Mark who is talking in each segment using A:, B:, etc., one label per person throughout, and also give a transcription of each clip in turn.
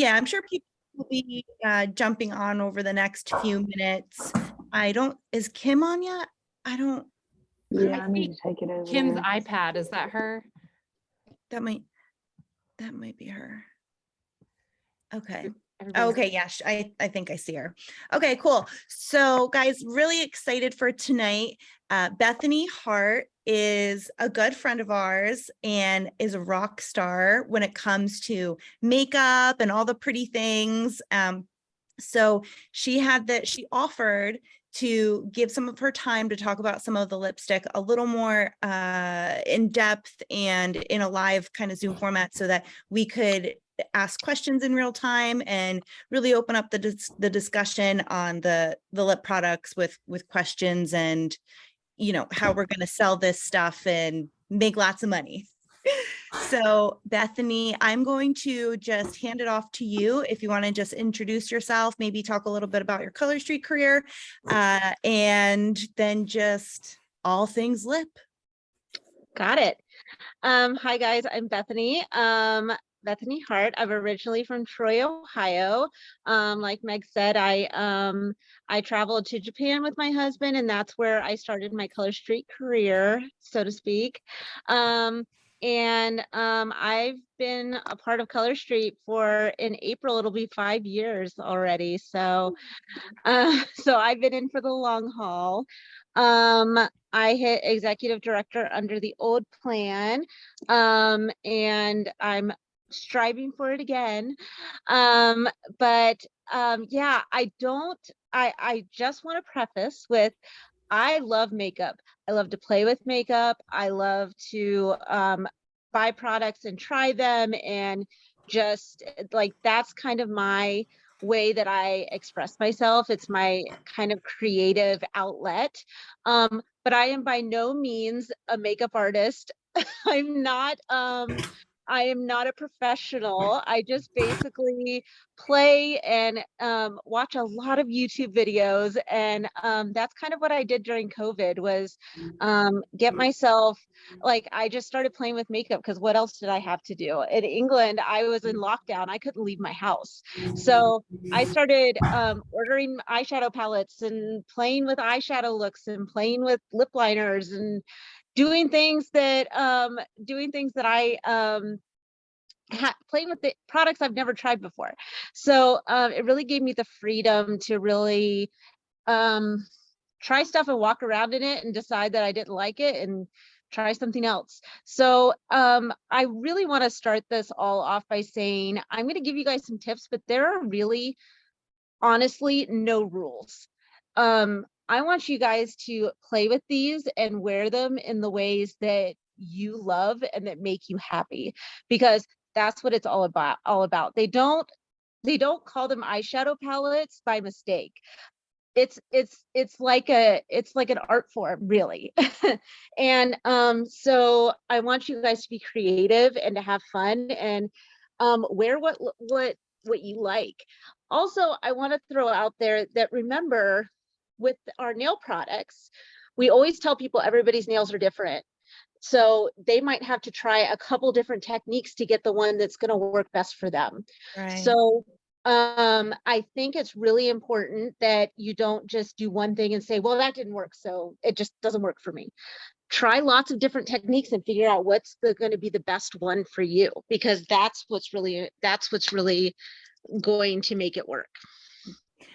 A: I'm sure people will be jumping on over the next few minutes. Is Kim on yet? I don't,
B: Yeah, I need to take it over.
C: Kim's iPad, is that her?
A: that might be her. Okay.
C: Everybody's-
A: Okay, yeah, I think I see her. Okay, cool. So guys, really excited for tonight. Bethany Hart is a good friend of ours and is a rock star when it comes to makeup and all the pretty things. So she offered to give some of her time to talk about some of the lipstick a little more in depth and in a live kind of Zoom format so that we could ask questions in real time and really open up the discussion on the lip products with questions and, you know, how we're going to sell this stuff and make lots of money. So Bethany, I'm going to just hand it off to you. If you want to just introduce yourself, maybe talk a little bit about your Color Street career, and then just all things lip.
D: Got it. Hi guys, I'm Bethany. Bethany Hart. I'm originally from Troy, Ohio. Like Meg said, I traveled to Japan with my husband, and that's where I started my Color Street career, so to speak. I've been a part of Color Street in April, it'll be 5 years already. So I've been in for the long haul. I hit executive director under the old plan, and I'm striving for it again. Yeah, I just want to preface with, I love makeup. I love to play with makeup. I love to buy products and try them, and just like, that's kind of my way that I express myself. It's my kind of creative outlet. But I am by no means a makeup artist. I'm not I am not a professional. I just basically play and watch a lot of YouTube videos, and that's kind of what I did during COVID, was get myself, like, I just started playing with makeup because what else did I have to do? In England, I was in lockdown. I couldn't leave my house. So I started ordering eyeshadow palettes and playing with eyeshadow looks and playing with lip liners and doing things that I playing with the products I've never tried before. So it really gave me the freedom to really try stuff and walk around in it and decide that I didn't like it and try something else. So I really want to start this all off by saying, I'm going to give you guys some tips, but there are really, honestly, no rules. I want you guys to play with these and wear them in the ways that you love and that make you happy, because that's what it's all about. They don't call them eyeshadow palettes by mistake. It's like an art form, really. And so I want you guys to be creative and to have fun and wear what you like. Also, I want to throw out there that, remember, with our nail products, we always tell people everybody's nails are different. So they might have to try a couple different techniques to get the one that's going to work best for them.
A: Right.
D: So I think it's really important that you don't just do one thing and say, well, that didn't work, so it just doesn't work for me. Try lots of different techniques and figure out what's going to be the best one for you, because that's what's really going to make it work.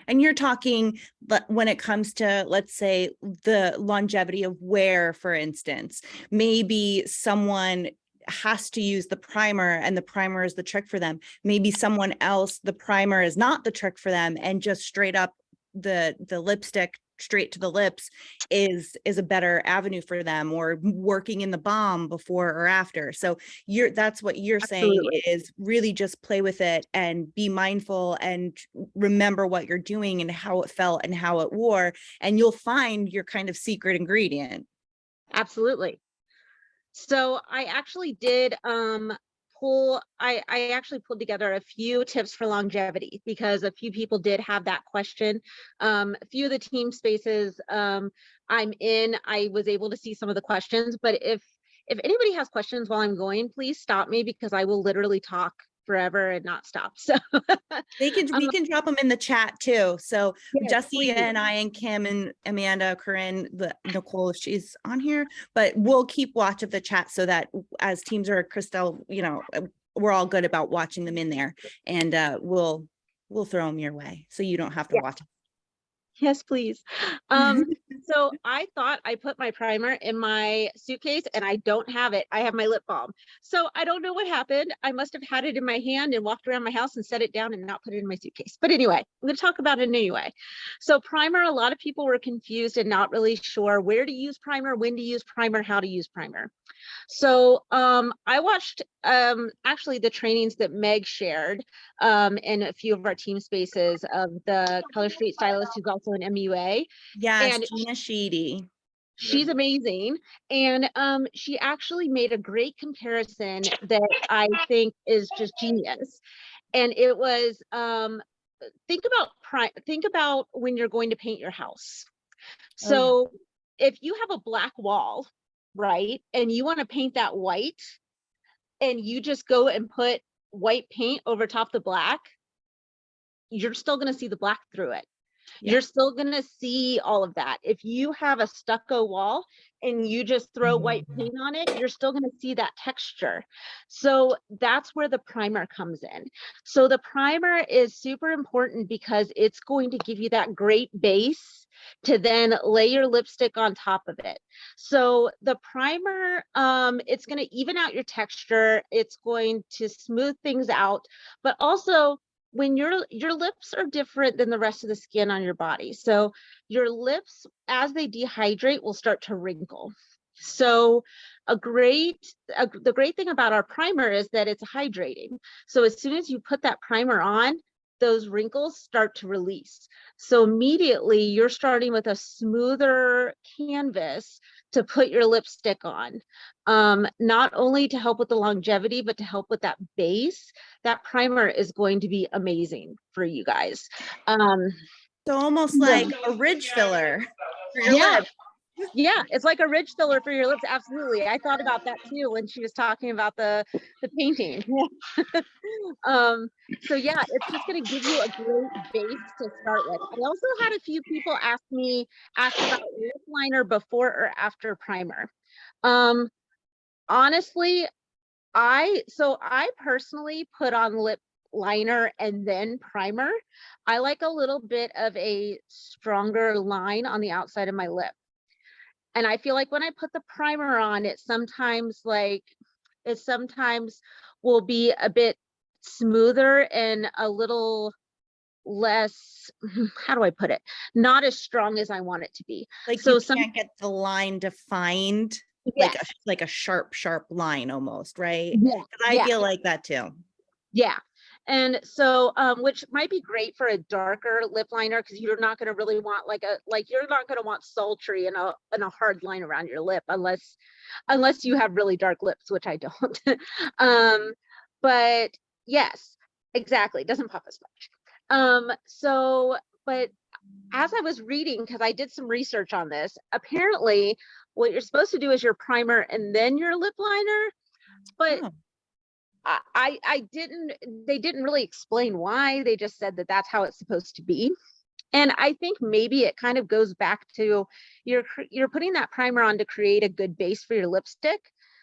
A: And you're talking, but when it comes to, let's say, the longevity of wear, for instance, maybe someone has to use the primer and the primer is the trick for them. Maybe someone else, the primer is not the trick for them, and just straight up the lipstick straight to the lips is a better avenue for them, or working in the balm before or after. So that's what you're
D: Absolutely.
A: saying, is really just play with it and be mindful and remember what you're doing and how it felt and how it wore, and you'll find your kind of secret ingredient.
D: Absolutely. So I actually did I actually pulled together a few tips for longevity, because a few people did have that question. A few of the team spaces I'm in, I was able to see some of the questions, but if anybody has questions while I'm going, please stop me, because I will literally talk forever and not stop. So
A: We can drop them in the chat too. So
D: yes,
A: Jesse
D: please.
A: and I and Kim and Amanda, Corinne, Nicole, if she's on here, but we'll keep watch of the chat so that as teams are Christelle, we're all good about watching them in there, and we'll throw them your way so you don't have to
D: Yeah.
A: watch.
D: Yes, please. So I thought I put my primer in my suitcase and I don't have it. I have my lip balm. So I don't know what happened. I must have had it in my hand and walked around my house and set it down and not put it in my suitcase. But anyway, I'm going to talk about it anyway. So primer, a lot of people were confused and not really sure where to use primer, when to use primer, how to use primer. So I watched actually the trainings that Meg shared in a few of our team spaces of the Color Street stylist who's also an MUA.
A: Yes,
D: And
A: Gina Sheedy.
D: she's amazing. And she actually made a great comparison that I think is just genius. And it was think about when you're going to paint your house. So if you have a black wall, right, and you want to paint that white, and you just go and put white paint over top the black, you're still going to see the black through it.
A: Yeah.
D: You're still going to see all of that. If you have a stucco wall and you just throw white paint on it, you're still going to see that texture. So that's where the primer comes in. So the primer is super important because it's going to give you that great base to then lay your lipstick on top of it. So the primer, it's going to even out your texture. It's going to smooth things out, but also when your lips are different than the rest of the skin on your body. So your lips, as they dehydrate, will start to wrinkle. So the great thing about our primer is that it's hydrating. So as soon as you put that primer on, those wrinkles start to release. So immediately you're starting with a smoother canvas to put your lipstick on, not only to help with the longevity, but to help with that base. That primer is going to be amazing for you guys.
A: So almost like a ridge filler for your
D: Yeah.
A: lips.
D: Yeah, it's like a ridge filler for your lips. Absolutely. I thought about that too when she was talking about the painting. So yeah, it's just going to give you a great base to start with. I also had a few people ask about lip liner before or after primer. Honestly, I personally put on lip liner and then primer. I like a little bit of a stronger line on the outside of my lip. And I feel like when I put the primer on, it sometimes will be a bit smoother and a little less, how do I put it? Not as strong as I want it to be.
A: Like
D: So
A: you can't get the line defined,
D: yes.
A: like a sharp line almost, right?
D: Yeah.
A: 'Cause I feel like that too.
D: Yeah. And so, which might be great for a darker lip liner because you're not going to really want you're not going to want sultry and a hard line around your lip unless you have really dark lips, which I don't. But yes, exactly. It doesn't pop as much. But as I was reading, because I did some research on this, apparently what you're supposed to do is your primer and then your lip liner. But they didn't really explain why. They just said that that's how it's supposed to be. And I think maybe it kind of goes back to you're putting that primer on to create a good base for your lipstick.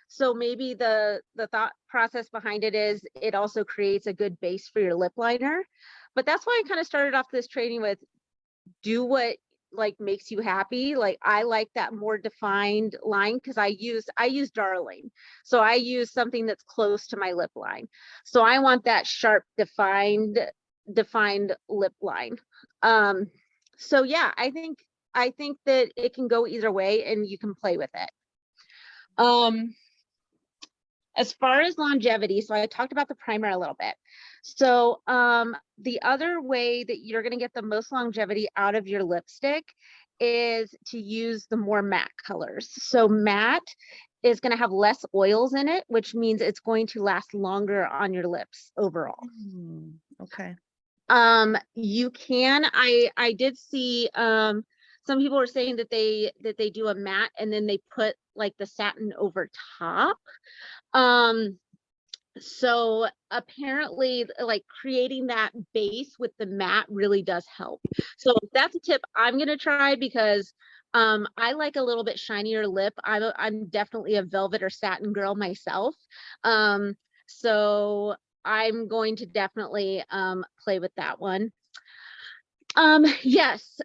D: So maybe the thought process behind it is it also creates a good base for your lip liner. But that's why I kind of started off this training with do what makes you happy. Like I like that more defined line because I use Darling. So I use something that's close to my lip line. So I want that sharp defined lip line. So yeah, I think that it can go either way and you can play with it. As far as longevity, so I talked about the primer a little bit. So the other way that you're going to get the most longevity out of your lipstick is to use the more matte colors. So matte is going to have less oils in it, which means it's going to last longer on your lips overall.
A: Okay.
D: You can, I did see some people were saying that they do a matte and then they put like the satin over top. So apparently, like creating that base with the matte really does help. So that's a tip I'm gonna try because I like a little bit shinier lip. I'm definitely a velvet or satin girl myself. So I'm going to definitely play with that one. Yes,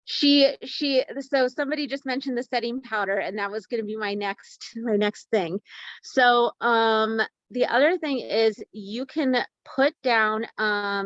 D: so somebody just mentioned the setting powder, and that was going to be my next thing. So the other thing is you can put down a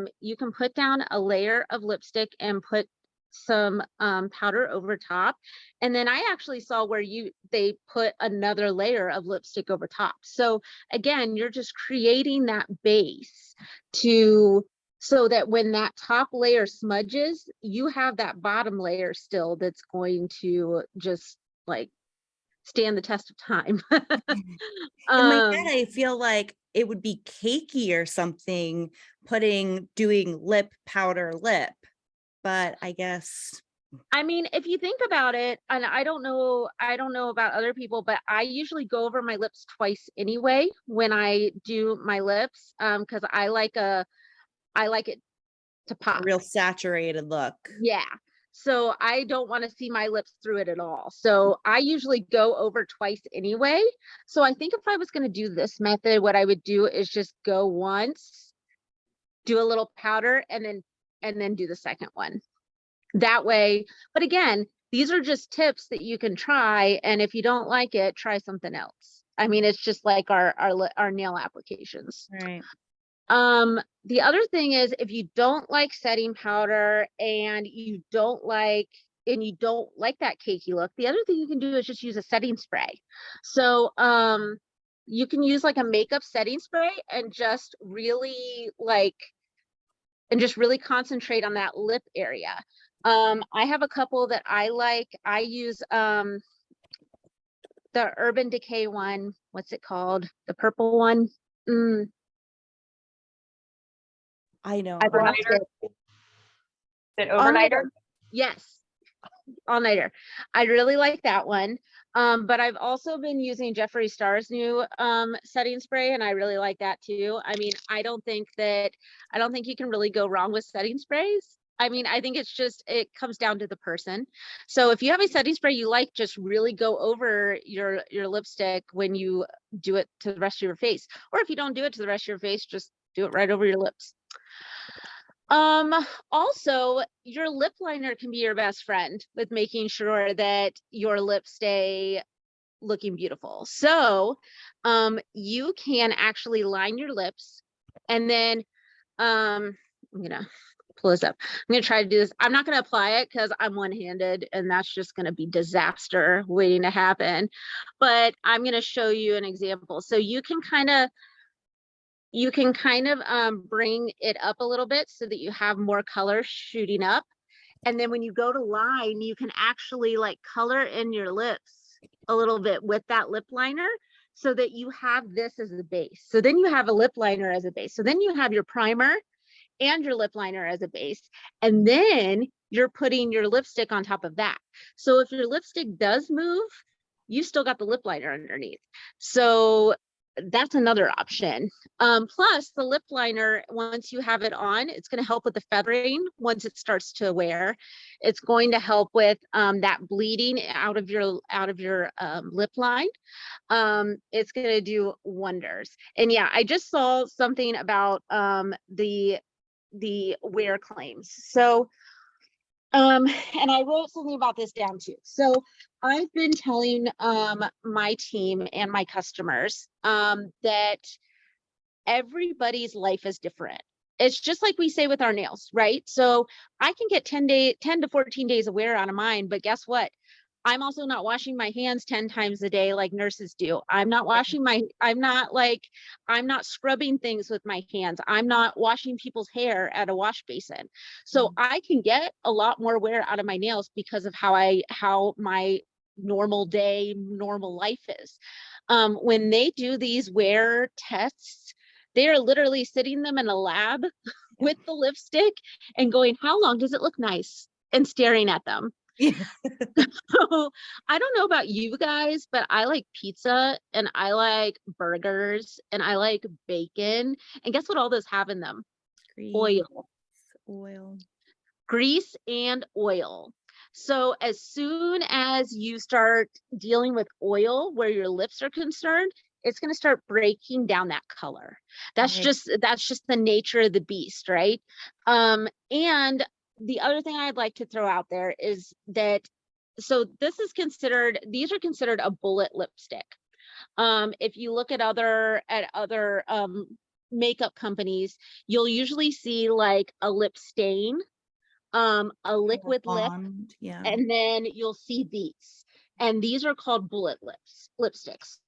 D: layer of lipstick and put some powder over top, and then I actually saw where they put another layer of lipstick over top. So again, you're just creating that base to so that when that top layer smudges, you have that bottom layer still that's going to just like stand the test of time.
A: In my head, I feel like it would be cakey or something, doing lip powder lip, but I guess.
D: I mean, if you think about it, and I don't know about other people, but I usually go over my lips twice anyway when I do my lips, because I like it to pop.
A: Real saturated look.
D: Yeah. So I don't want to see my lips through it at all. So I usually go over twice anyway. So I think if I was going to do this method, what I would do is just go once, do a little powder, and then do the second one. That way, but again, these are just tips that you can try, and if you don't like it, try something else. I mean, it's just like our nail applications.
A: Right.
D: The other thing is if you don't like setting powder and you don't like that cakey look, the other thing you can do is just use a setting spray. So you can use like a makeup setting spray and just really concentrate on that lip area. I have a couple that I like. I use the Urban Decay one. What's it called? The purple one.
A: I know.
D: I've lost it.
E: Is it overnighter?
D: Yes, all nighter. I really like that one. But I've also been using Jeffree Star's new setting spray, and I really like that too. I mean, I don't think you can really go wrong with setting sprays. I mean, I think it comes down to the person. So if you have a setting spray you like, just really go over your lipstick when you do it to the rest of your face. Or if you don't do it to the rest of your face, just do it right over your lips. Also, your lip liner can be your best friend with making sure that your lips stay looking beautiful. So, you can actually line your lips, and then, I'm gonna pull this up. I'm gonna try to do this. I'm not gonna apply it because I'm one-handed, and that's just gonna be disaster waiting to happen. But I'm gonna show you an example. So you can kind of bring it up a little bit so that you have more color shooting up. And then when you go to line, you can actually like color in your lips a little bit with that lip liner so that you have this as the base. So then you have a lip liner as a base. So then you have your primer and your lip liner as a base. And then you're putting your lipstick on top of that. So if your lipstick does move, you still got the lip liner underneath. So that's another option. Plus the lip liner, once you have it on, it's going to help with the feathering. Once it starts to wear, it's going to help with that bleeding out of your lip line. It's going to do wonders. And yeah, I just saw something about the wear claims. So and I wrote something about this down too. So I've been telling my team and my customers that everybody's life is different. It's just like we say with our nails, right? So I can get 10 to 14 days of wear out of mine, but guess what? I'm also not washing my hands 10 times a day like nurses do. I'm not scrubbing things with my hands. I'm not washing people's hair at a wash basin. So I can get a lot more wear out of my nails because of how my normal life is. When they do these wear tests, they are literally sitting them in a lab with the lipstick and going, how long does it look nice? And staring at them.
A: Yeah.
D: So I don't know about you guys, but I like pizza and I like burgers and I like bacon. And guess what all those have in them?
A: Grease,
D: Oil,
A: oil.
D: grease and oil. So as soon as you start dealing with oil where your lips are concerned, it's going to start breaking down that color. That's
A: Right.
D: just the nature of the beast, right? And the other thing I'd like to throw out there is that so these are considered a bullet lipstick. If you look at other makeup companies, you'll usually see like a lip stain, a liquid lip,
A: Blonde, yeah.
D: and then you'll see these. And these are called bullet lipsticks.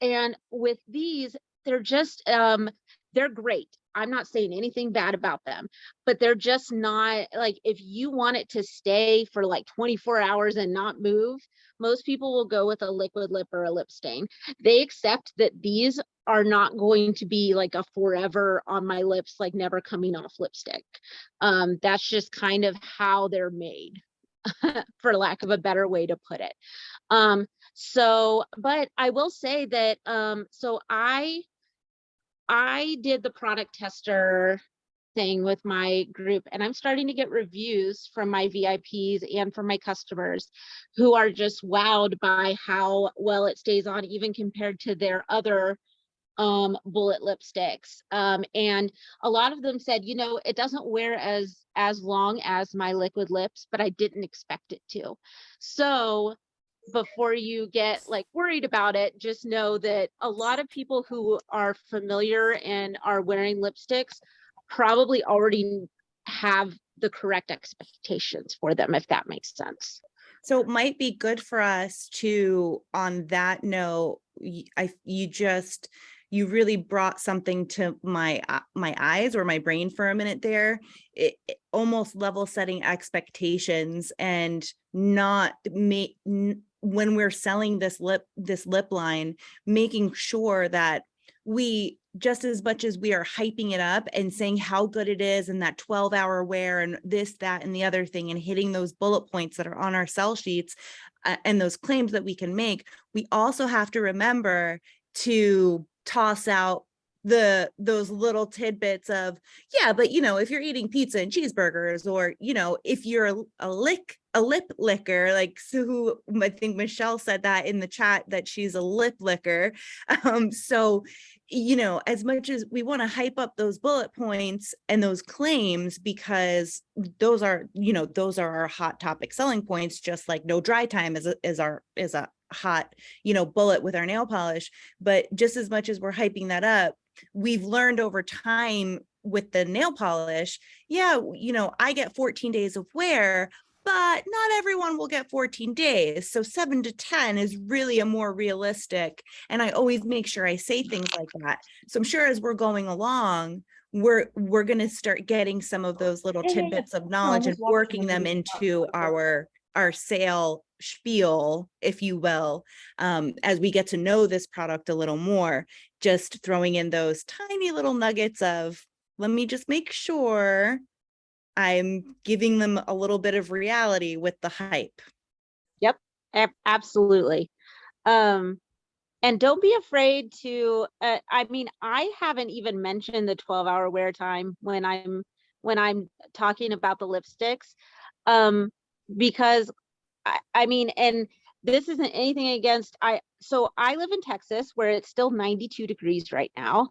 D: And with these, they're just they're great. I'm not saying anything bad about them, but they're just not like, if you want it to stay for like 24 hours and not move, most people will go with a liquid lip or a lip stain. They accept that these are not going to be like a forever on my lips, like never coming off lipstick. That's just kind of how they're made, for lack of a better way to put it. But I will say that, so I did the product tester thing with my group, and I'm starting to get reviews from my VIPs and from my customers who are just wowed by how well it stays on, even compared to their other bullet lipsticks. And a lot of them said, it doesn't wear as long as my liquid lips, but I didn't expect it to. So before you get like worried about it, just know that a lot of people who are familiar and are wearing lipsticks probably already have the correct expectations for them, if that makes sense.
A: So it might be good for us to, on that note, you really brought something to my eyes or my brain for a minute there. It almost level setting expectations and not when we're selling this lip line, making sure that we, just as much as we are hyping it up and saying how good it is and that 12-hour wear and this, that, and the other thing, and hitting those bullet points that are on our sell sheets and those claims that we can make, we also have to remember to toss out those little tidbits of, yeah, but if you're eating pizza and cheeseburgers, or if you're a lip licker, like, so who, I think Michelle said that in the chat, that she's a lip licker. So as much as we want to hype up those bullet points and those claims, because those are our hot topic selling points, just like no dry time is a hot bullet with our nail polish. But just as much as we're hyping that up, we've learned over time with the nail polish, I get 14 days of wear, but not everyone will get 14 days. So 7 to 10 is really a more realistic. And I always make sure I say things like that. So I'm sure as we're going along, we're going to start getting some of those little tidbits of knowledge and working them into our sale spiel, if you will, as we get to know this product a little more, just throwing in those tiny little nuggets of, let me just make sure I'm giving them a little bit of reality with the hype.
D: Yep, absolutely. And don't be afraid to, I haven't even mentioned the 12-hour wear time when I'm talking about the lipsticks, because and this isn't anything against, so I live in Texas where it's still 92 degrees right now.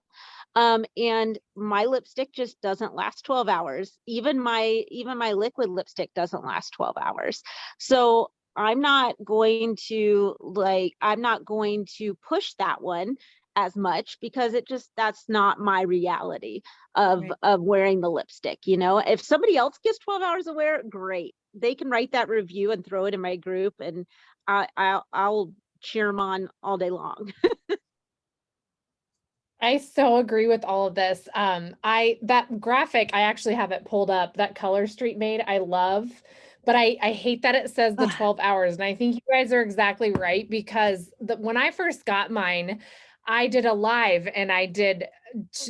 D: And my lipstick just doesn't last 12 hours. Even my liquid lipstick doesn't last 12 hours. So I'm not going to push that one as much, because that's not my reality of wearing the lipstick. If somebody else gets 12 hours of wear, great. They can write that review and throw it in my group, and I'll cheer them on all day long.
C: I so agree with all of this. That graphic, I actually have it pulled up, that color Street made, I love, but I hate that it says the 12 hours. And I think you guys are exactly right, because when I first got mine, I did a live and I did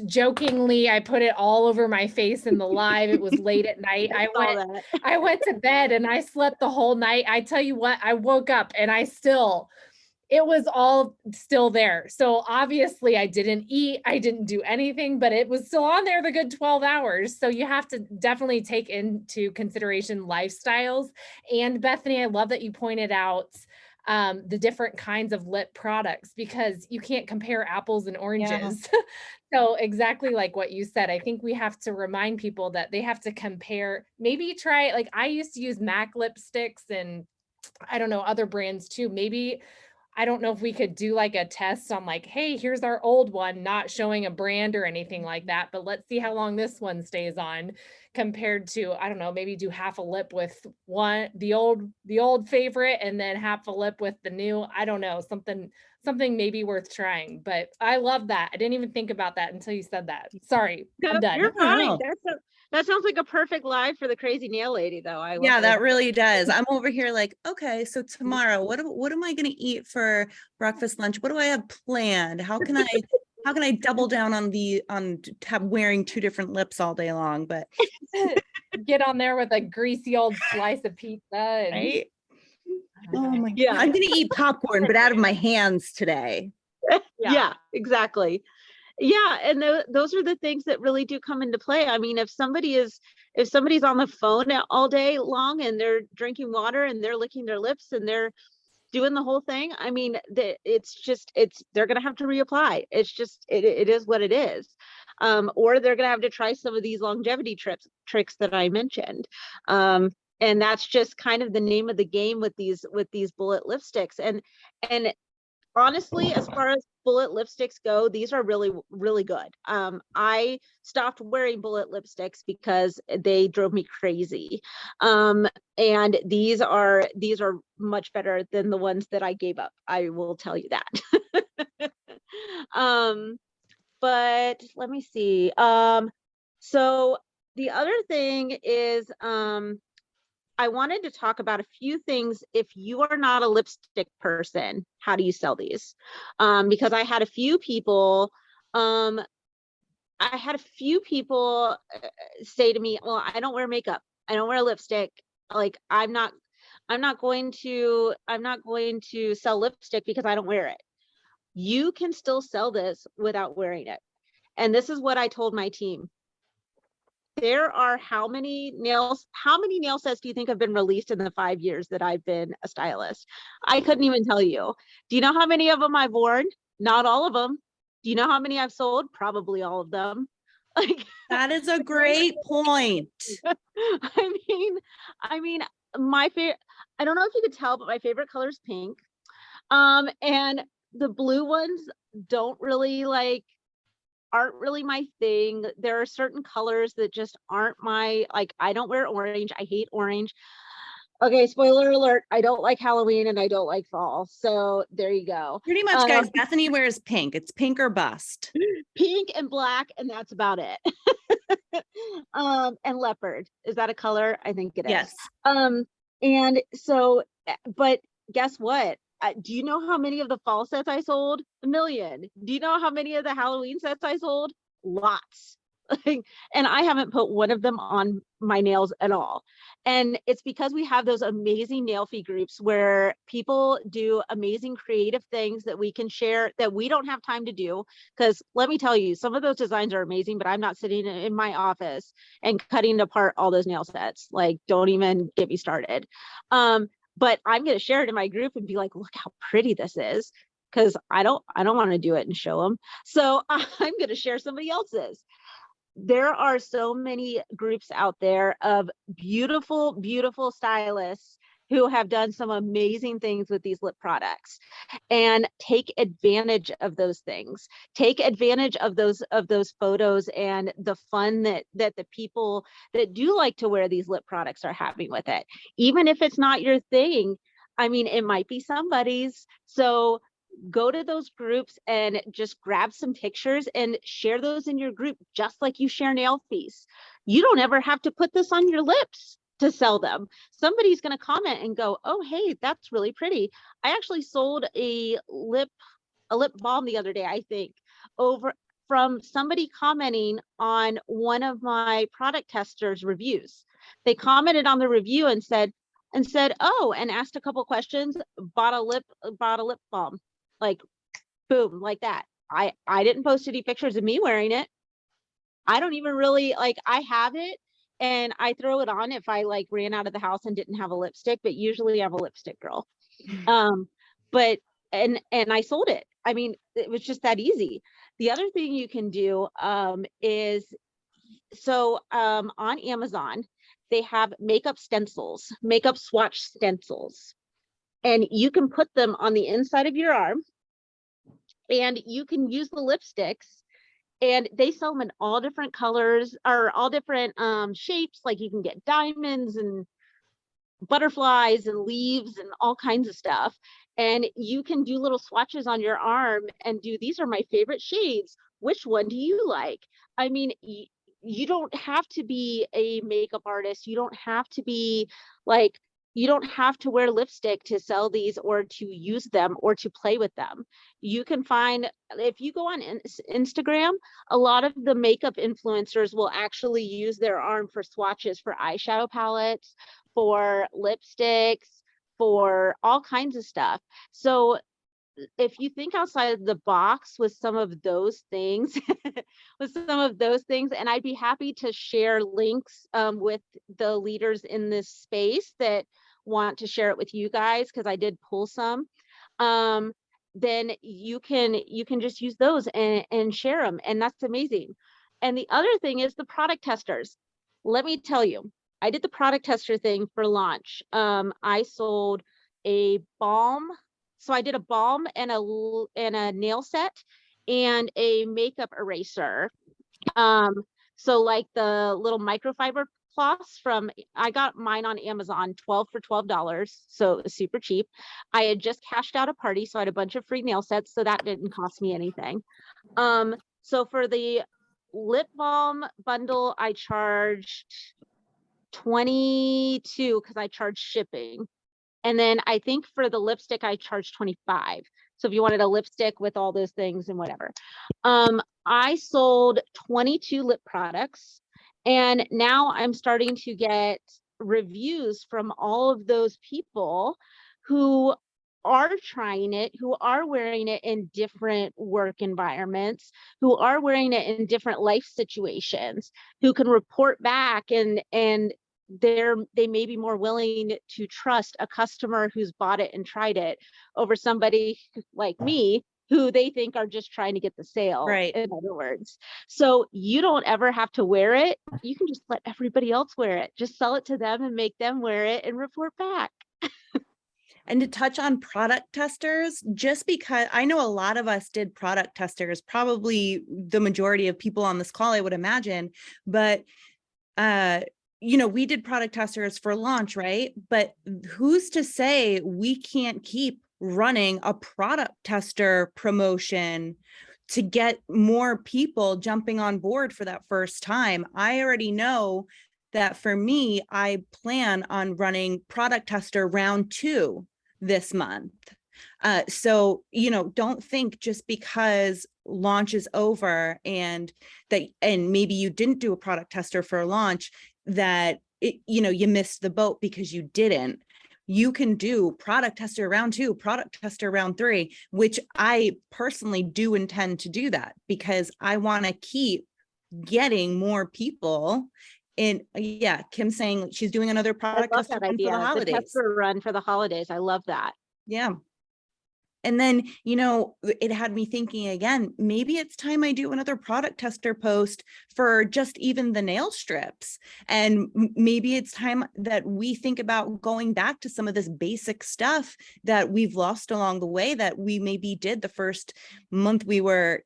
C: jokingly, I put it all over my face in the live. It was late at night. I went to bed and I slept the whole night. I tell you what, I woke up and it was all still there. So obviously I didn't eat, I didn't do anything, but it was still on there the good 12 hours. So you have to definitely take into consideration lifestyles. And Bethany, I love that you pointed out the different kinds of lip products, because you can't compare apples and oranges. Yeah. So exactly like what you said, I think we have to remind people that they have to compare, maybe try, like I used to use MAC lipsticks and I don't know, other brands too. Maybe, I don't know if we could do like a test on like, hey, here's our old one, not showing a brand or anything like that, but let's see how long this one stays on compared to, I don't know, maybe do half a lip with the old favorite and then half a lip with the new. I don't know, something maybe worth trying. But I love that. I didn't even think about that until you said that. Sorry, I'm done.
D: You're fine. That sounds like a perfect live for the crazy nail lady, though.
A: Yeah, that really does. I'm over here like, okay, so tomorrow, what am I going to eat for breakfast, lunch? What do I have planned? How can I double down on wearing two different lips all day long? But
C: get on there with a greasy old slice of pizza.
A: Right? Oh my God. I'm going to eat popcorn, but out of my hands today.
D: Yeah, exactly. Yeah, and those are the things that really do come into play. I mean, if somebody's on the phone all day long and they're drinking water and they're licking their lips and they're doing the whole thing, I mean, they're gonna have to reapply. It's just it is what it is. Or they're gonna have to try some of these longevity tricks that I mentioned. And that's just kind of the name of the game with these bullet lipsticks. And honestly, as far as bullet lipsticks go, these are really, really good. I stopped wearing bullet lipsticks because they drove me crazy. And these are much better than the ones that I gave up. I will tell you that. But let me see. So the other thing is, I wanted to talk about a few things. If you are not a lipstick person, how do you sell these? Because I had a few people say to me, well, I don't wear makeup. I don't wear lipstick. Like I'm not going to sell lipstick because I don't wear it. You can still sell this without wearing it. And this is what I told my team. There are how many nail sets do you think have been released in the 5 years that I've been a stylist? I couldn't even tell you. Do you know how many of them I've worn? Not all of them. Do you know how many I've sold? Probably all of them. Like,
A: that is a great point.
D: I mean, my favorite, I don't know if you could tell, but my favorite color is pink. And the blue ones aren't really my thing. There are certain colors that just aren't like, I don't wear orange. I hate orange. Okay, spoiler alert, I don't like Halloween and I don't like fall. So there you go.
A: Pretty much, guys, Bethany wears pink. It's pink or bust.
D: Pink and black, and that's about it. And leopard. Is that a color? I think it is.
A: Yes.
D: And so, but guess what? Do you know how many of the fall sets I sold? 1 million. Do you know how many of the Halloween sets I sold? Lots. And I haven't put one of them on my nails at all. And it's because we have those amazing nail fee groups where people do amazing creative things that we can share that we don't have time to do. Because let me tell you, some of those designs are amazing, but I'm not sitting in my office and cutting apart all those nail sets. Like, don't even get me started. But I'm going to share it in my group and be like, look how pretty this is. Because I don't want to do it and show them. So I'm going to share somebody else's. There are so many groups out there of beautiful, beautiful stylists who have done some amazing things with these lip products, and take advantage of those things. Take advantage of those photos and the fun that the people that do like to wear these lip products are having with it. Even if it's not your thing, I mean, it might be somebody's. So go to those groups and just grab some pictures and share those in your group, just like you share nail fees. You don't ever have to put this on your lips to sell them. Somebody's going to comment and go, oh, hey, that's really pretty. I actually sold a lip a lip balm the other day, I think, from somebody commenting on one of my product testers reviews. They commented on the review and said, oh, and asked a couple questions, bought a lip balm, like boom, like that. I didn't post any pictures of me wearing it. I don't even really like, I have it and I throw it on if I like ran out of the house and didn't have a lipstick, but usually I'm a lipstick girl. But and I sold it. I mean, it was just that easy. The other thing you can do is, so on Amazon, they have makeup stencils, makeup swatch stencils, and you can put them on the inside of your arm and you can use the lipsticks, and they sell them in all different colors or all different shapes. Like you can get diamonds and butterflies and leaves and all kinds of stuff. And you can do little swatches on your arm and do, these are my favorite shades. Which one do you like? I mean, you don't have to be a makeup artist. You don't have to be like, you don't have to wear lipstick to sell these or to use them or to play with them. You can find, if you go on Instagram, a lot of the makeup influencers will actually use their arm for swatches for eyeshadow palettes, for lipsticks, for all kinds of stuff. So if you think outside the box with some of those things, and I'd be happy to share links with the leaders in this space that want to share it with you guys, because I did pull some, then you can just use those and share them, and that's amazing. And the other thing is the product testers. Let me tell you, I did the product tester thing for launch. I sold a balm. So I did a balm and a nail set and a makeup eraser. So like the little microfiber cloths I got mine on Amazon, 12 for $12. So it was super cheap. I had just cashed out a party, so I had a bunch of free nail sets. So that didn't cost me anything. So for the lip balm bundle, I charged $22 because I charged shipping. And then I think for the lipstick, I charged $25. So if you wanted a lipstick with all those things and whatever. I sold 22 lip products, and now I'm starting to get reviews from all of those people who are trying it, who are wearing it in different work environments, who are wearing it in different life situations, who can report back and they may be more willing to trust a customer who's bought it and tried it over somebody like me who they think are just trying to get the sale,
A: right?
D: In other words. So you don't ever have to wear it. You can just let everybody else wear it. Just sell it to them and make them wear it and report back.
A: And to touch on product testers, just because I know a lot of us did product testers, probably the majority of people on this call, I would imagine, but we did product testers for launch, right? But who's to say we can't keep running a product tester promotion to get more people jumping on board for that first time? I already know that for me, I plan on running product tester round 2 this month. So, don't think just because launch is over and maybe you didn't do a product tester for launch that you missed the boat because you didn't. You can do product tester round 2, product tester round 3, which I personally do intend to do that because I want to keep getting more people. And yeah, Kim's saying she's doing another product tester run for the holidays.
D: The tester run for the holidays. I love that.
A: Yeah. And then, it had me thinking again, maybe it's time I do another product tester post for just even the nail strips. And maybe it's time that we think about going back to some of this basic stuff that we've lost along the way that we maybe did the first month we were,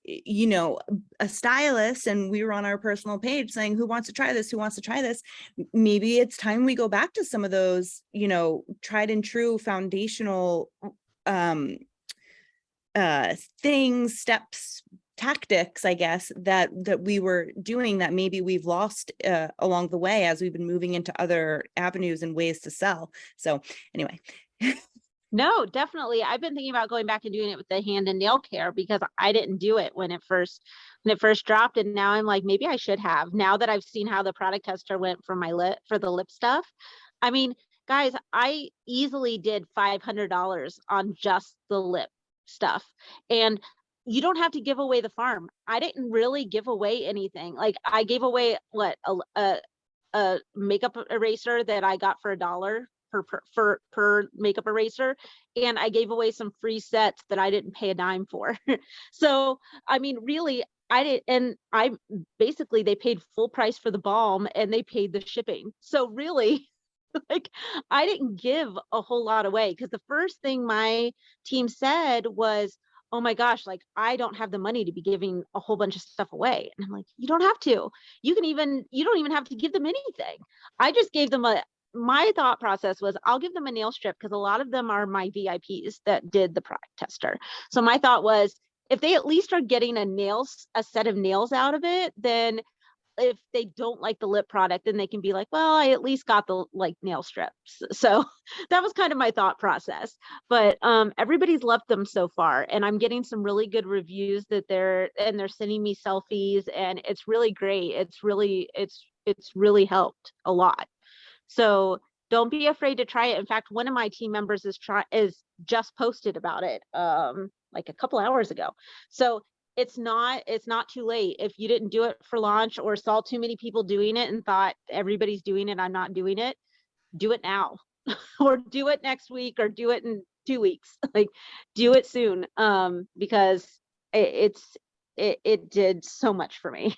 A: a stylist and we were on our personal page saying, who wants to try this? Who wants to try this? Maybe it's time we go back to some of those, tried and true foundational things, steps, tactics, I guess, that we were doing that maybe we've lost along the way as we've been moving into other avenues and ways to sell. So anyway,
D: No, definitely. I've been thinking about going back and doing it with the hand and nail care because I didn't do it when it first dropped. And now I'm like, maybe I should have, now that I've seen how the product tester went for my lip, for the lip stuff. I mean, guys, I easily did $500 on just the lip stuff. And you don't have to give away the farm. I didn't really give away anything. Like I gave away what, a makeup eraser that I got for $1 per makeup eraser, and I gave away some free sets that I didn't pay a dime for. So I mean, really, I did, and I basically, they paid full price for the balm and they paid the shipping. So really, like, I didn't give a whole lot away, because the first thing my team said was, oh my gosh, like I don't have the money to be giving a whole bunch of stuff away. And I'm like, you don't have to. You don't even have to give them anything. I just gave them my thought process was, I'll give them a nail strip, because a lot of them are my VIPs that did the product tester. So my thought was, if they at least are getting a set of nails out of it, then if they don't like the lip product, then they can be like, well, I at least got the nail strips. So that was kind of my thought process. But everybody's loved them so far, and I'm getting some really good reviews that they're sending me selfies, and it's really great. It's really helped a lot. So don't be afraid to try it. In fact, one of my team members is just posted about it like a couple hours ago. So it's not too late. If you didn't do it for launch, or saw too many people doing it and thought everybody's doing it, I'm not doing it, do it now. Or do it next week, or do it in 2 weeks. Like, do it soon, because it did so much for me.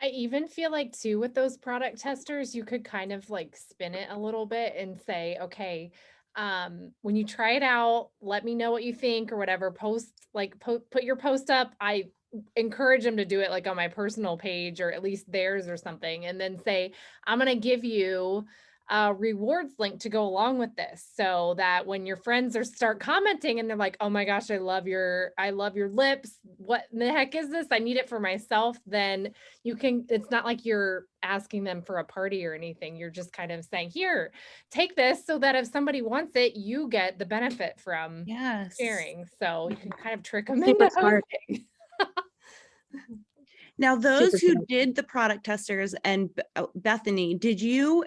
C: I even feel like too, with those product testers, you could kind of like spin it a little bit and say, okay, when you try it out, let me know what you think or whatever. Put your post up. I encourage them to do it like on my personal page, or at least theirs or something, and then say, I'm going to give you a rewards link to go along with this, so that when your friends start commenting and they're like, oh my gosh, I love your lips, what in the heck is this, I need it for myself, then you can, it's not like you're asking them for a party or anything. You're just kind of saying, here, take this, so that if somebody wants it, you get the benefit from
A: Yes.
C: sharing. So you can kind of trick them
D: Super
C: into
D: smart.
C: hosting.
A: Now, those
D: Super
A: who
D: smart.
A: did the product testers, and Bethany, did you,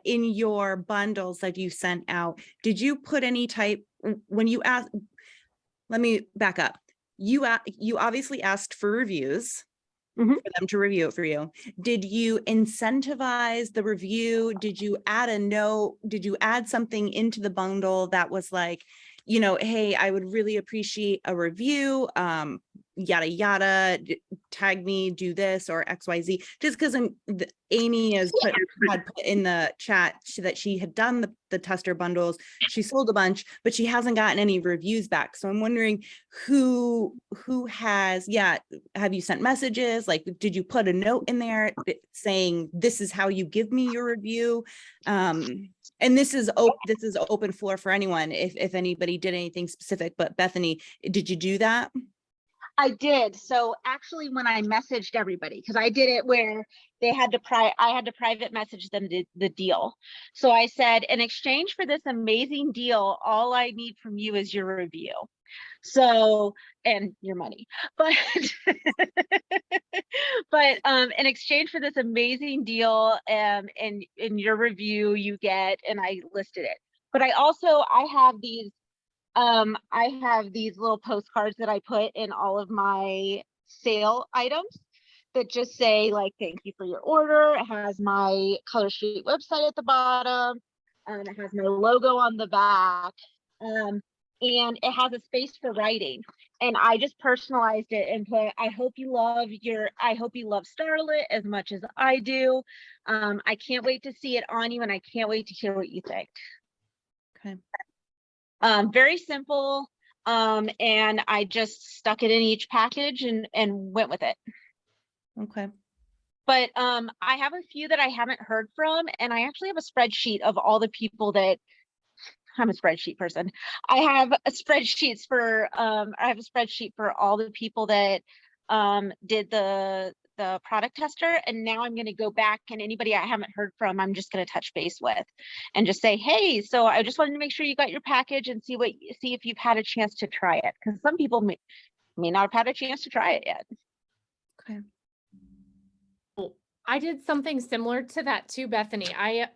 A: in your bundles that you sent out, did you put any type, when you asked, let me back up. You obviously asked for reviews,
D: Mhm.
A: for them to review it for you. Did you incentivize the review? Did you add a note? Did you add something into the bundle that was like, you know, hey, I would really appreciate a review, yada, yada, tag me, do this, or XYZ, just because Amy had put in the chat that she had done the tester bundles. She sold a bunch, but she hasn't gotten any reviews back. So I'm wondering who has, have you sent messages? Like, did you put a note in there saying, this is how you give me your review? And this is open floor for anyone if anybody did anything specific, but Bethany, did you do that?
D: I did. So actually, when I messaged everybody, because I did it where I had to private message them the deal. So I said, in exchange for this amazing deal, all I need from you is your review. So, and your money, but in exchange for this amazing deal, and in your review, you get, and I listed it. But I have these little postcards that I put in all of my sale items that just say, like, thank you for your order. It has my Color Street website at the bottom. It has my logo on the back. And it has a space for writing. And I just personalized it and put, I hope you love Starlit as much as I do. I can't wait to see it on you, and I can't wait to hear what you think.
A: Okay.
D: Very simple. And I just stuck it in each package and went with it.
A: Okay.
D: But I have a few that I haven't heard from, and I actually have a spreadsheet of all the people that, I'm a spreadsheet person. I have a spreadsheet for all the people that did the the product tester, and now I'm going to go back, and anybody I haven't heard from, I'm just going to touch base with and just say, hey, so I just wanted to make sure you got your package and see if you've had a chance to try it, because some people may not have had a chance to try it yet.
A: Okay.
C: I did something similar to that too, Bethany. I'm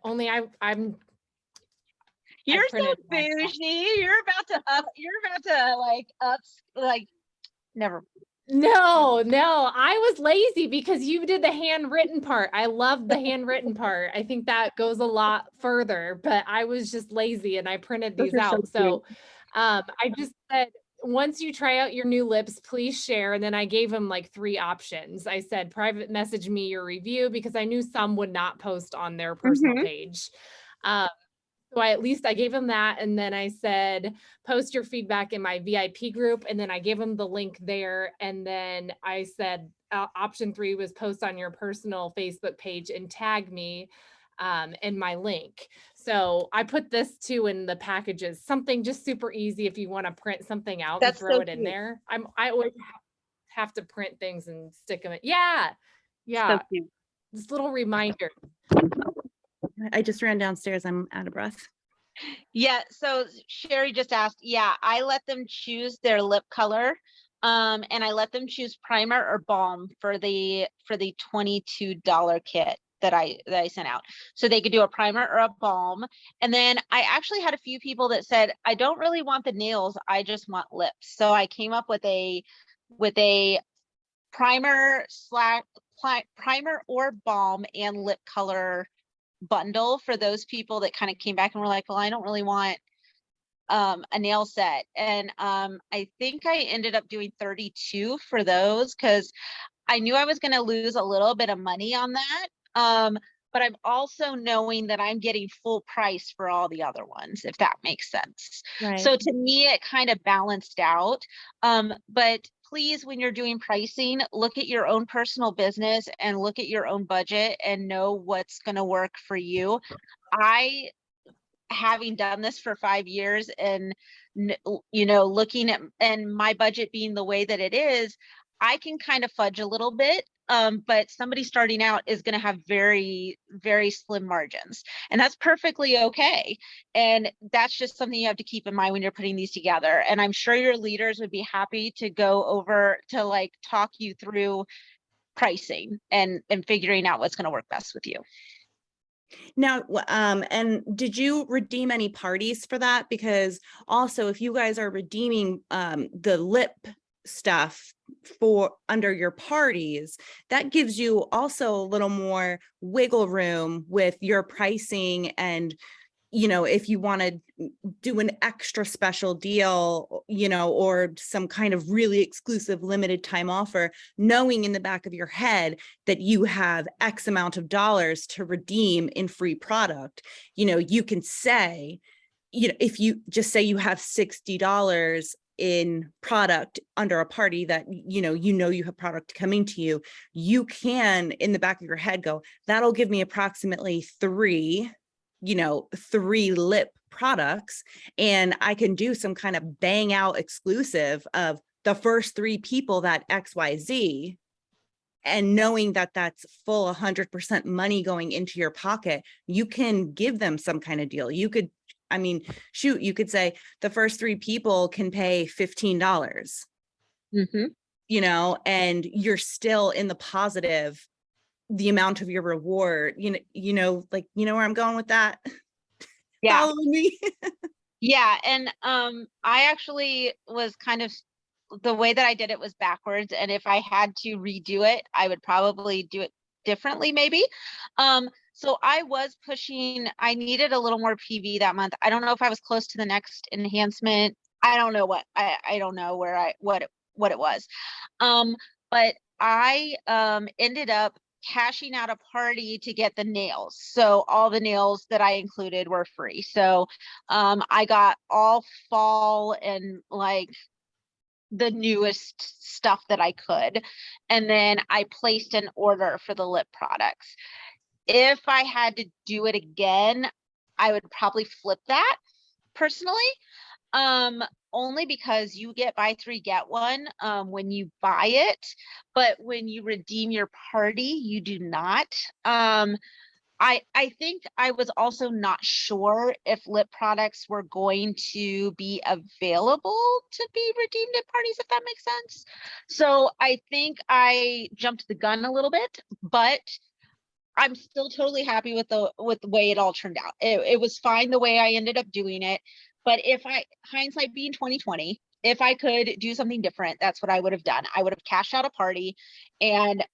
D: You're so
C: printed mine out.
D: bougie. You're about to never.
C: No, I was lazy because you did the handwritten part. I love the handwritten part. I think that goes a lot further, but I was just lazy and I printed
B: Those
C: these
B: are so
C: out. So, I just said, once you try out your new lips, please share. And then I gave them like 3 options. I said, private message me your review, because I knew some would not post on their personal page. So I gave them that. And then I said, post your feedback in my VIP group. And then I gave them the link there. And then I said, option 3 was post on your personal Facebook page and tag me in my link. So I put this too in the packages, something just super easy. If you want to print something out
D: That's
C: and throw
D: so
C: it in
D: cute.
C: there. I always have to print things and stick them in. Yeah.
D: So cute.
C: This little reminder.
A: I just ran downstairs. I'm out of breath.
D: Yeah, so Sherry just asked, yeah, I let them choose their lip color. And I let them choose primer or balm for the $22 kit that I sent out. So they could do a primer or a balm. And then I actually had a few people that said, I don't really want the nails, I just want lips. So I came up with a primer or balm and lip color bundle for those people that kind of came back and were like, well, I don't really want a nail set. And I think I ended up doing 32 for those, because I knew I was going to lose a little bit of money on that. But I'm also knowing that I'm getting full price for all the other ones, if that makes sense.
A: Right.
D: So to me, it kind of balanced out. But please, when you're doing pricing, look at your own personal business and look at your own budget and know what's going to work for you. Having done this for 5 years and, looking at, and my budget being the way that it is, I can kind of fudge a little bit. But somebody starting out is going to have very, very slim margins, and that's perfectly okay. And that's just something you have to keep in mind when you're putting these together. And I'm sure your leaders would be happy to go over to like talk you through pricing and figuring out what's going to work best with you.
A: Now, and did you redeem any parties for that? Because also, if you guys are redeeming the lip stuff for under your parties, that gives you also a little more wiggle room with your pricing. And if you want to do an extra special deal, or some kind of really exclusive limited time offer, knowing in the back of your head that you have X amount of dollars to redeem in free product, you can say, if you just say you have $60 in product under a party that, you have product coming to you, you can in the back of your head go, that'll give me approximately 3 lip products, and I can do some kind of bang out exclusive of the first 3 people that XYZ, and knowing that that's full 100% money going into your pocket, you can give them some kind of deal. You could, you could say the first 3 people can pay $15, and you're still in the positive, the amount of your reward, where I'm going with that.
D: Yeah.
A: Follow me.
D: Yeah. And I actually was kind of, the way that I did it was backwards. And if I had to redo it, I would probably do it differently, maybe. So I was pushing, I needed a little more PV that month. I don't know if I was close to the next enhancement. I don't know what, I don't know what it was. But I ended up cashing out a party to get the nails. So all the nails that I included were free. So I got all fall and like the newest stuff that I could. And then I placed an order for the lip products. If I had to do it again, I would probably flip that personally. only because you get buy 3 get 1 when you buy it, but when you redeem your party, you do not. I think I was also not sure if lip products were going to be available to be redeemed at parties, if that makes sense. So I think I jumped the gun a little bit, but I'm still totally happy with the way it all turned out. It was fine the way I ended up doing it. But if hindsight being 2020, if I could do something different, that's what I would have done. I would have cashed out a party and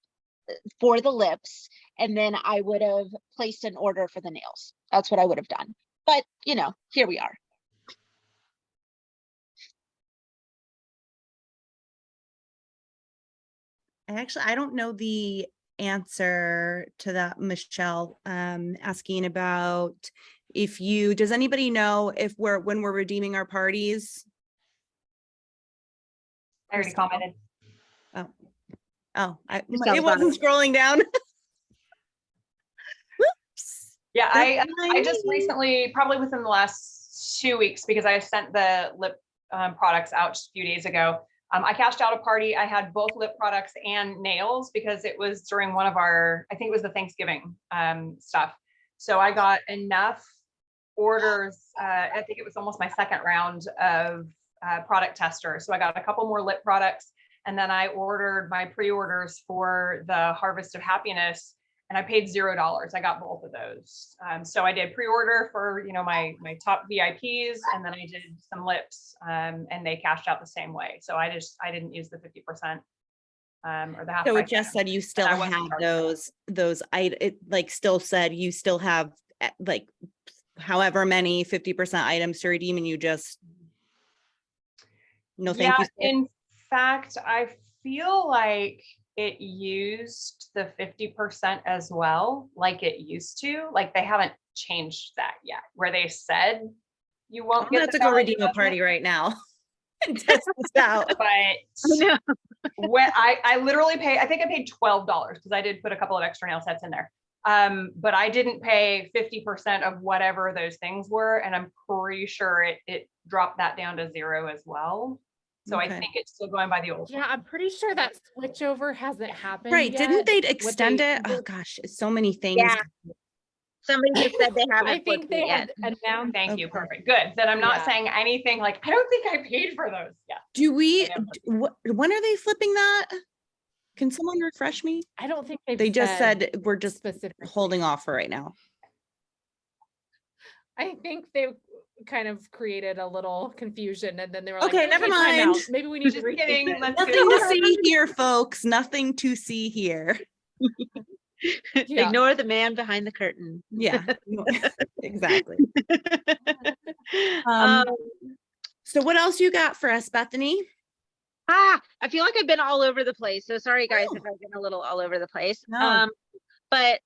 D: for the lips, and then I would have placed an order for the nails. That's what I would have done. But you know, here we are.
A: I don't know the answer to that, Michelle, asking about does anybody know if when we're redeeming our parties?
E: I already commented.
A: It wasn't scrolling down. Whoops.
E: Yeah, I just recently, probably within the last 2 weeks, because I sent the lip products out just a few days ago. I cashed out a party. I had both lip products and nails because it was during one of our, I think it was the Thanksgiving stuff. So I got enough orders. I think it was almost my second round of product tester. So I got a couple more lip products, and then I ordered my pre-orders for the Harvest of Happiness, and I paid $0. I got both of those. So I did pre-order for, my top VIPs, and then I did some lips, and they cashed out the same way. So I didn't use the 50%. Or the half.
A: So it just said you still have still said you still have like however many 50% items to redeem, and you just thank you.
E: In fact, I feel like it used the 50% as well, like it used to. Like they haven't changed that yet, where they said you won't get
A: to go redeem a party right now and test this out.
E: But when I literally I think I paid $12 because I did put a couple of extra nail sets in there. But I didn't pay 50% of whatever those things were, and I'm pretty sure it dropped that down to 0 as well. So I think it's still going by the old.
C: Yeah, I'm pretty sure that switchover hasn't happened.
A: Right.
C: Yet.
A: Didn't they extend it? Oh gosh, so many things.
D: Yeah. Somebody just said they haven't.
C: I think they had announced.
E: Thank you. Perfect. Good. Then I'm not saying anything like, I don't think I paid for those. Yeah.
A: Do we, when are they flipping that? Can someone refresh me?
C: I don't think
A: they just said we're just holding off for right now.
C: I think they kind of created a little confusion, and then they were like,
A: okay, never mind.
C: Maybe we need to
E: kidding.
A: Nothing to see here, folks. Nothing to see here.
D: Ignore the man behind the curtain.
A: Yeah, exactly. So what else you got for us, Bethany?
D: I feel like I've been all over the place. So sorry guys if I've been a little all over the place.
A: No.
D: But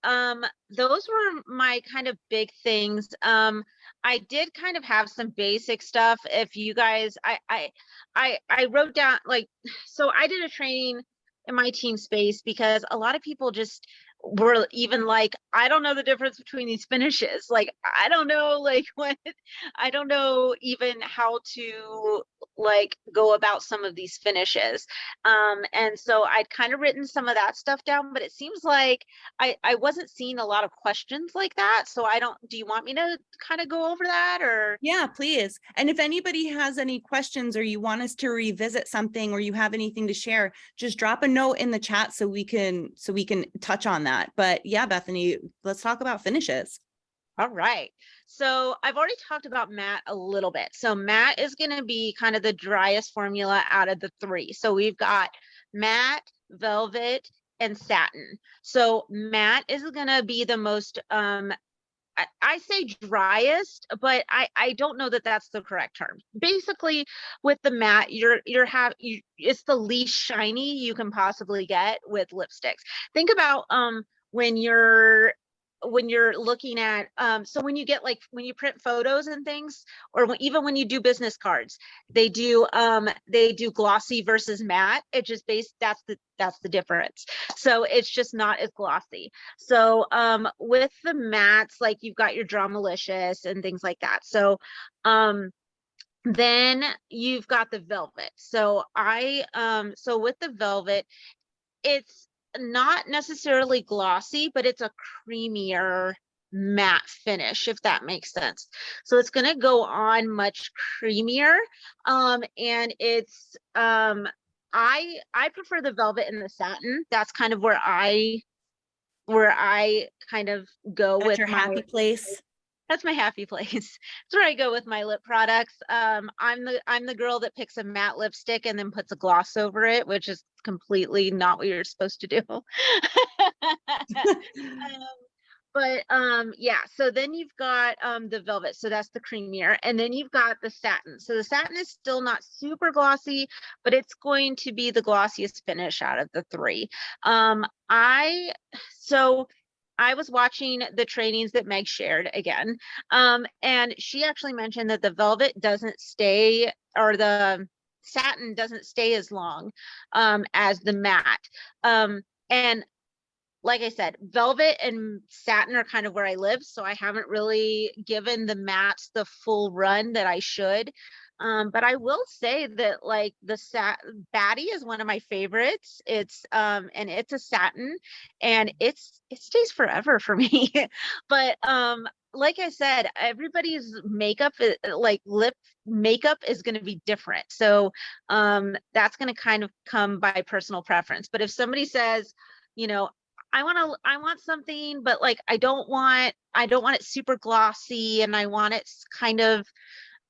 D: those were my kind of big things. I did kind of have some basic stuff. If you guys, I wrote down so I did a training in my team space because a lot of people just were even like, I don't know the difference between these finishes. Like, I don't know, I don't know even how to go about some of these finishes. And so I'd kind of written some of that stuff down, but it seems like I wasn't seeing a lot of questions like that. So do you want me to kind of go over that or?
A: Yeah, please. And if anybody has any questions or you want us to revisit something or you have anything to share, just drop a note in the chat so we can touch on that. But yeah, Bethany, let's talk about finishes.
D: All right. So I've already talked about matte a little bit. So matte is going to be kind of the driest formula out of the 3. So we've got matte, velvet, and satin. So matte is going to be the most, I say driest, but I don't know that that's the correct term. Basically, with the matte, it's the least shiny you can possibly get with lipsticks. Think about when you're looking at so when you get when you print photos and things, or even when you do business cards, they do glossy versus matte. It just that's the difference. So it's just not as glossy. So with the mattes, you've got your Dramalicious and things like that. So Then you've got the velvet. So so with the velvet, it's not necessarily glossy, but it's a creamier matte finish, if that makes sense. So it's going to go on much creamier. And it's I prefer the velvet and the satin. That's kind of where I kind of go
A: That's
D: with
A: your happy place.
D: that's my happy place. That's where I go with my lip products. I'm the girl that picks a matte lipstick and then puts a gloss over it, which is completely not what you're supposed to do. But yeah, so then you've got the velvet, so that's the creamier, and then you've got the satin. So the satin is still not super glossy, but it's going to be the glossiest finish out of the three. I was watching the trainings that Meg shared again, and she actually mentioned that the velvet doesn't stay, or the satin doesn't stay as long as the matte. And like I said, velvet and satin are kind of where I live, so I haven't really given the mattes the full run that I should. But I will say that like the Batty is one of my favorites. It's and it's a satin, and it stays forever for me. But like I said, everybody's makeup, like lip makeup, is going to be different. So that's going to kind of come by personal preference. But if somebody says, you know, I want something, but like I don't want it super glossy, and I want it kind of,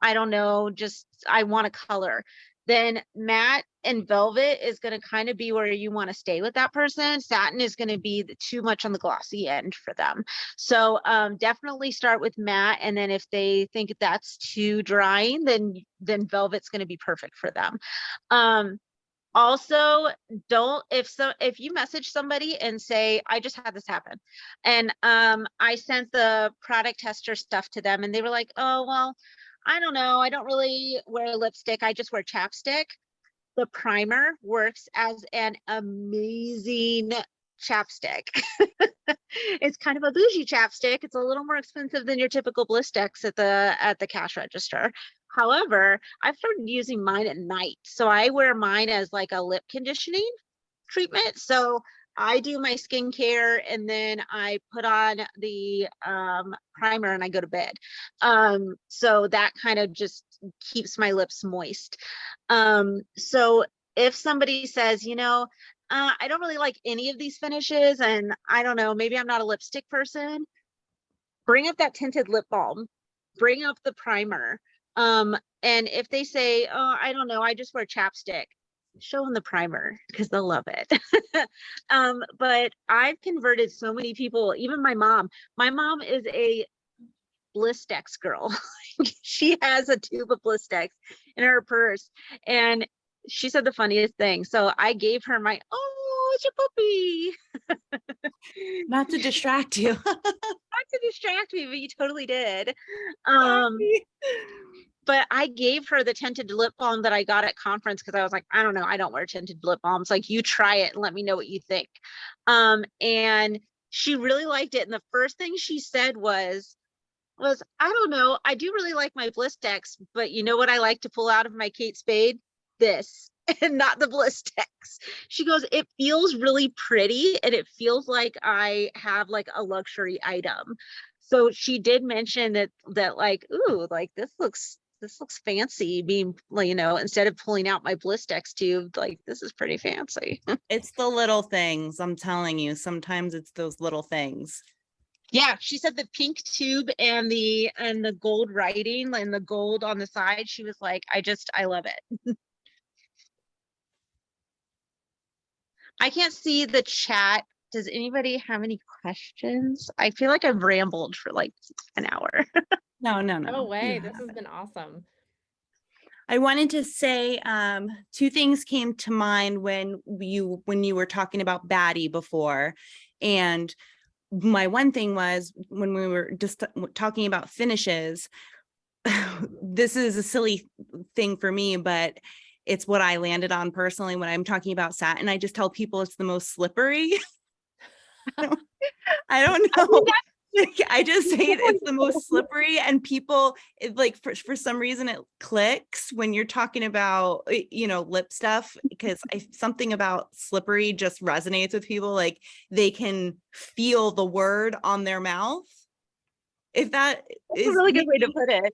D: I don't know, just I want a color, then matte and velvet is going to kind of be where you want to stay with that person. Satin is going to be too much on the glossy end for them. So definitely start with matte, and then if they think that's too drying, then velvet's going to be perfect for them. Also, if you message somebody and say, I just had this happen, and I sent the product tester stuff to them, and they were like, oh, well, I don't know, I don't really wear lipstick, I just wear chapstick. The primer works as an amazing chapstick. It's kind of a bougie chapstick. It's a little more expensive than your typical Blistex at the cash register. However, I've started using mine at night. So I wear mine as like a lip conditioning treatment. So I do my skincare, and then I put on the primer and I go to bed. So that kind of just keeps my lips moist. So if somebody says, I don't really like any of these finishes, and I don't know, maybe I'm not a lipstick person, bring up that tinted lip balm, bring up the primer. And if they say, oh, I don't know, I just wear chapstick, show them the primer because they'll love it. But I've converted so many people, even my mom. My mom is a Blistex girl. She has a tube of Blistex in her purse, and she said the funniest thing. So I gave her my, oh, it's your puppy.
A: Not to distract you.
D: Not to distract me, but you totally did. But I gave her the tinted lip balm that I got at conference because I was like, I don't know, I don't wear tinted lip balms. Like, you try it and let me know what you think. And she really liked it. And the first thing she said was, I don't know, I do really like my Blistex, but you know what I like to pull out of my Kate Spade? This, and not the Blistex. She goes, it feels really pretty, and it feels like I have like a luxury item. So she did mention that like, ooh, like this looks fancy, being, instead of pulling out my Blistex tube, like this is pretty fancy.
A: It's the little things, I'm telling you. Sometimes it's those little things.
D: Yeah, she said the pink tube and the gold writing and the gold on the side. She was like, I love it. I can't see the chat. Does anybody have any questions? I feel like I've rambled for like an hour.
A: No.
C: No way.
A: You
C: This has
A: haven't.
C: been awesome.
A: I wanted to say two things came to mind when you were talking about Batty before. And my one thing was, when we were just talking about finishes, this is a silly thing for me, but it's what I landed on personally when I'm talking about satin. I just tell people it's the most slippery. I don't know. I just say it's the most slippery, and people like for some reason it clicks when you're talking about lip stuff, because something about slippery just resonates with people. Like they can feel the word on their mouth. If that
D: That's
A: is
D: a really good way to put it.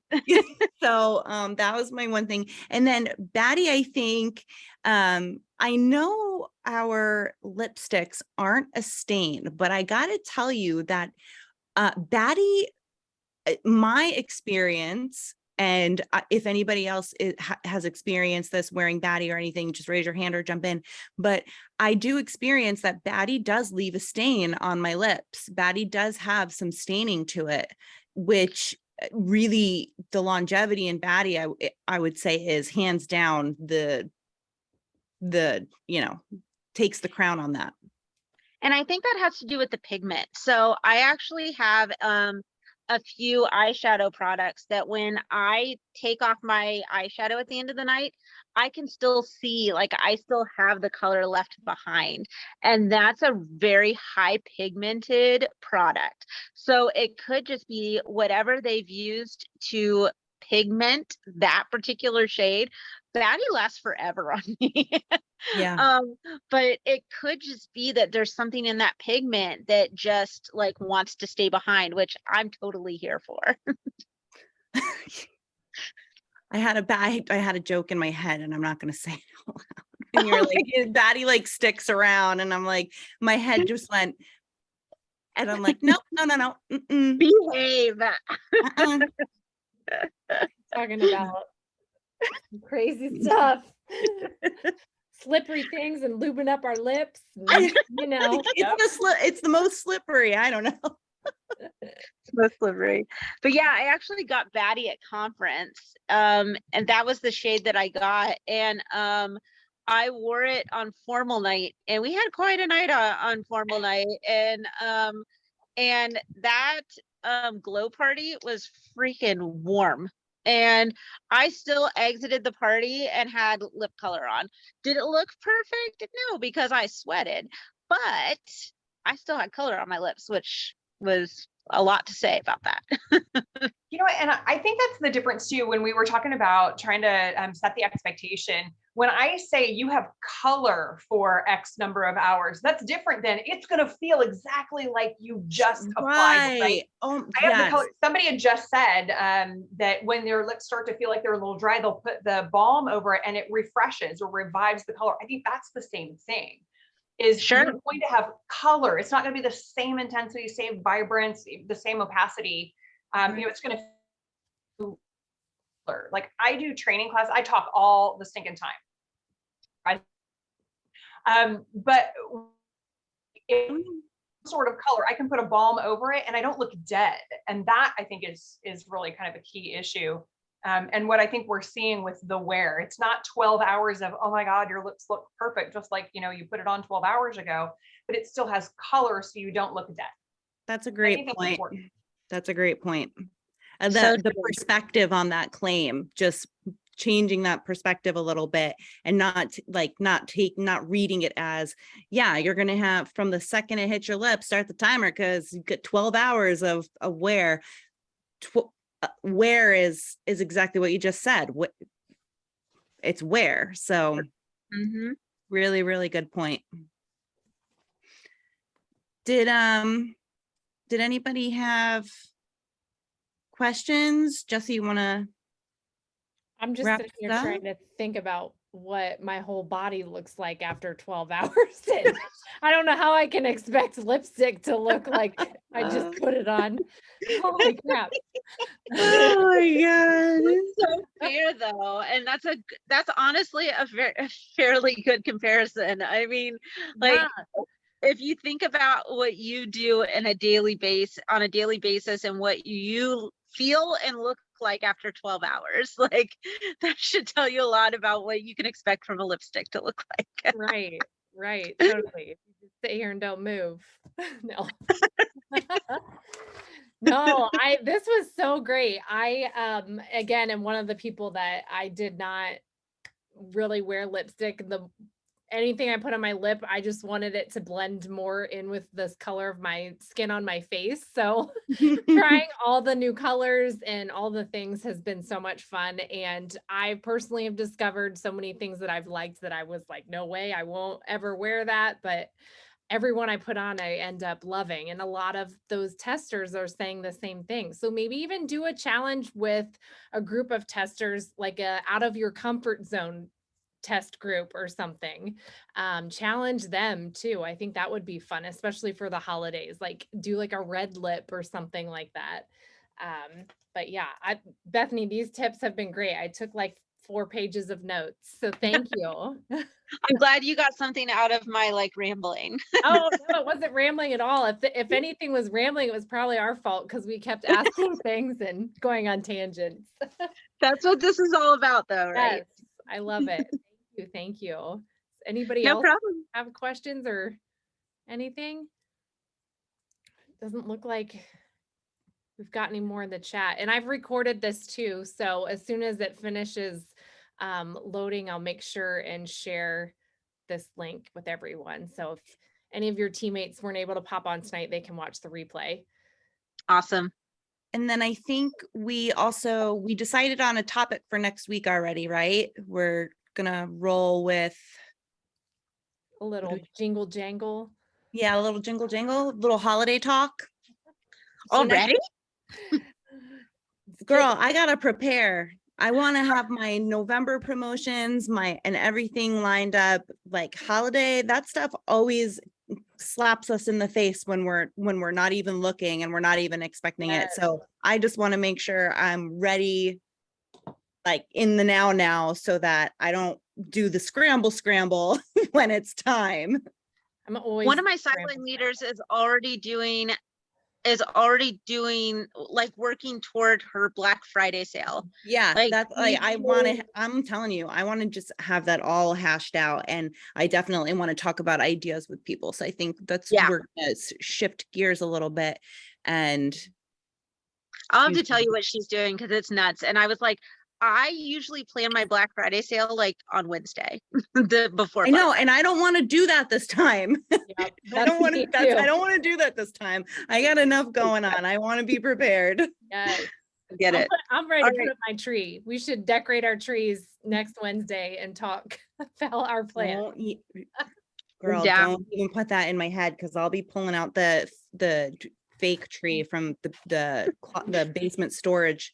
A: so that was my one thing. And then Batty, I think I know our lipsticks aren't a stain, but I gotta tell you that Batty, my experience, and if anybody else has experienced this wearing Batty or anything, just raise your hand or jump in. But I do experience that Batty does leave a stain on my lips. Batty does have some staining to it, which really the longevity in Batty, I would say, is hands down the takes the crown on that.
D: And I think that has to do with the pigment. So I actually have a few eyeshadow products that when I take off my eyeshadow at the end of the night, I can still see, like, I still have the color left behind. And that's a very high pigmented product. So it could just be whatever they've used to pigment that particular shade. Batty lasts forever on me.
A: Yeah.
D: But it could just be that there's something in that pigment that just like wants to stay behind, which I'm totally here for.
A: I had a joke in my head, and I'm not going to say it out loud. And you're like, Batty like sticks around, and I'm like, my head just went, and I'm like, nope, no.
D: Behave.
A: Uh-uh.
C: Talking about crazy stuff. Slippery things and lubing up our lips. And,
A: It's the most slippery. I don't know.
D: It's most slippery. But yeah, I actually got Batty at conference. And that was the shade that I got. And I wore it on formal night, and we had quite a night on formal night. And that glow party was freaking warm. And I still exited the party and had lip color on. Did it look perfect? No, because I sweated, but I still had color on my lips, which was a lot to say about that.
E: You know what, and I think that's the difference too, when we were talking about trying to set the expectation. When I say you have color for X number of hours, that's different than it's going to feel exactly like you just applied, right?
A: Oh,
E: I have the color. Somebody had just said that when their lips start to feel like they're a little dry, they'll put the balm over it and it refreshes or revives the color. I think that's the same thing. You're going to have color. It's not going to be the same intensity, same vibrance, the same opacity. It's going to color. Like I do training class, I talk all the stinking time. But if sort of color, I can put a balm over it and I don't look dead. And that I think is really kind of a key issue. And what I think we're seeing with the wear, it's not 12 hours of, oh my God, your lips look perfect, just like, you put it on 12 hours ago, but it still has color so you don't look dead.
A: That's a great point. That's a great point. And the perspective on that claim, just changing that perspective a little bit, and not reading it as, yeah, you're going to have from the second it hits your lips, start the timer because you get 12 hours of wear. Wear is exactly what you just said. It's wear. So really, really good point. Did anybody have questions? Jesse, you want to?
C: I'm just sitting here trying to think about what my whole body looks like after 12 hours. I don't know how I can expect lipstick to look like I just put it on. Holy crap.
A: Oh my God.
D: It's so fair though. And that's honestly a fairly good comparison. I mean, like, if you think about what you do on a daily basis and what you feel and look like after 12 hours, like that should tell you a lot about what you can expect from a lipstick to look like.
C: Right, totally. If you just sit here and don't move. No. No, this was so great. I again am one of the people that I did not really wear lipstick anything I put on my lip, I just wanted it to blend more in with this color of my skin on my face. So trying all the new colors and all the things has been so much fun. And I personally have discovered so many things that I've liked that I was like, no way, I won't ever wear that. But everyone I put on, I end up loving. And a lot of those testers are saying the same thing. So maybe even do a challenge with a group of testers, like a out of your comfort zone test group or something. Challenge them too. I think that would be fun, especially for the holidays, like do like a red lip or something like that. But yeah, Bethany, these tips have been great. I took like 4 pages of notes. So thank you.
D: I'm glad you got something out of my like rambling.
C: Oh, no, it wasn't rambling at all. If anything was rambling, it was probably our fault because we kept asking things and going on tangents.
D: That's what this is all about though, right?
C: Yes, I love it. Thank you. Thank you. Anybody
D: No
C: else
D: problem.
C: have questions or anything? Doesn't look like we've got any more in the chat. And I've recorded this too. So as soon as it finishes loading, I'll make sure and share this link with everyone. So if any of your teammates weren't able to pop on tonight, they can watch the replay.
D: Awesome.
A: And then I think we decided on a topic for next week already, right? We're gonna roll with
C: A little jingle jangle.
A: a little jingle jangle, little holiday talk. So next-
D: Already?
A: girl, I gotta prepare. I want to have my November promotions, and everything lined up. Like holiday, that stuff always slaps us in the face when we're not even looking and we're not even expecting it. So I just want to make sure I'm ready, like in the now, so that I don't do the scramble when it's time.
C: I'm always
D: One of my cycling leaders is already doing like working toward her Black Friday sale.
A: Yeah,
D: Like,
A: that's like I'm telling you, I want to just have that all hashed out, and I definitely want to talk about ideas with people. So I think we're gonna shift gears a little bit, and
D: I'll have to tell you what she's doing because it's nuts. And I was like, I usually plan my Black Friday sale like on Wednesday, before.
A: I know, and I don't want to do that this time.
C: Yep,
A: I don't want to do that this time. I got enough going on. I want to be prepared.
C: Yes.
D: Get it.
C: I'm ready to put up my tree. We should decorate our trees next Wednesday and talk about our plan.
A: Girl, don't even put that in my head because I'll be pulling out the fake tree from the basement storage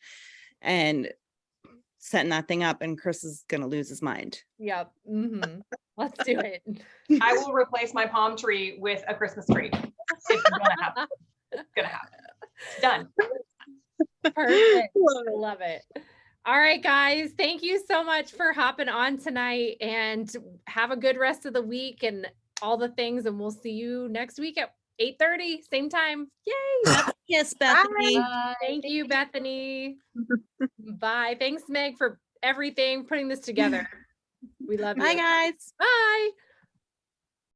A: and setting that thing up, and Chris is gonna lose his mind.
C: Yep. Let's do it.
E: I will replace my palm tree with a Christmas tree. It's gonna happen. It's gonna happen. It's done.
C: Perfect. Love it. All right, guys. Thank you so much for hopping on tonight, and have a good rest of the week and all the things. And we'll see you next week at 8:30, same time. Yay.
A: Yes, Bethany.
C: Thank you, Bethany. Bye. Thanks, Meg, for everything, putting this together. We love you.
A: Bye, guys.
C: Bye.